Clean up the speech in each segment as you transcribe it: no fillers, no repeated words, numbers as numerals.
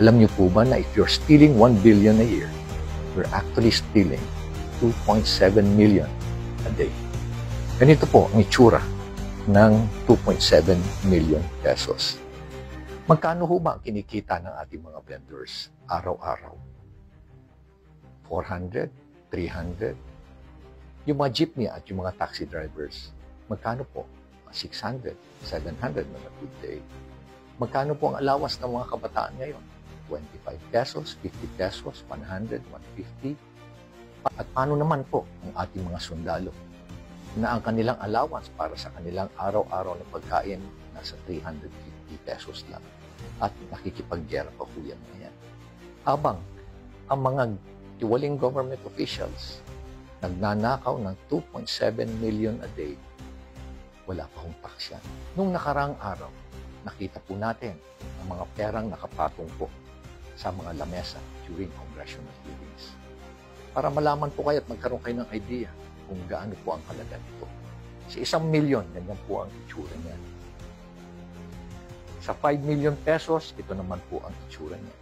Alam niyo po ba na if you're stealing 1 billion a year, you're actually stealing 2.7 million a day. Ganito po ang itsura ng 2.7 million pesos. Magkano ho ba ang kinikita ng ating mga vendors araw-araw? 400? 300? Yung mga jeepney at yung mga taxi drivers, magkano po? 600, 700 na good day. Magkano po ang allowance ng mga kabataan ngayon? 25 pesos, 50 pesos, 100, 150. At paano naman po ang ating mga sundalo na ang kanilang allowance para sa kanilang araw-araw na pagkain nasa 350 pesos lang at nakikipaggera pa po yan ngayon. Habang ang mga tiwaling government officials nagnanakaw ng 2.7 million a day, wala pa hong tax yan. Nung nakarang araw, nakita po natin ang mga perang nakapatong po sa mga lamesa during congressional hearings. Para malaman po kayo at magkaroon kayo ng idea kung gaano po ang halaga nito. Sa 1 million, ganyan po ang itsura niya. Sa 5 million pesos, ito naman po ang itsura niya.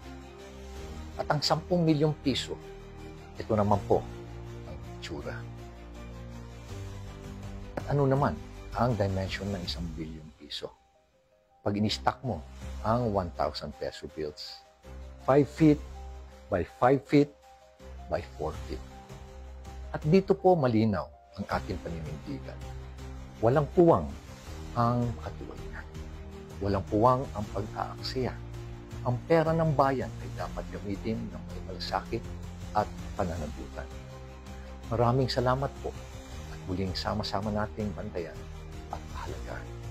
At ang 10 milyong piso, ito naman po ang itsura. At ano naman ang dimension ng 1 billion piso? Pag in-stack mo ang 1,000 peso bills, 5 feet by 5 feet by 4 feet. At dito po malinaw ang ating paninindigan. Walang puwang ang katiwalian. Walang puwang ang pag-aaksaya. Ang pera ng bayan ay dapat gamitin ng may malasakit at pananagutan. Maraming salamat po at muling sama-sama nating bantayan at pahalagaan.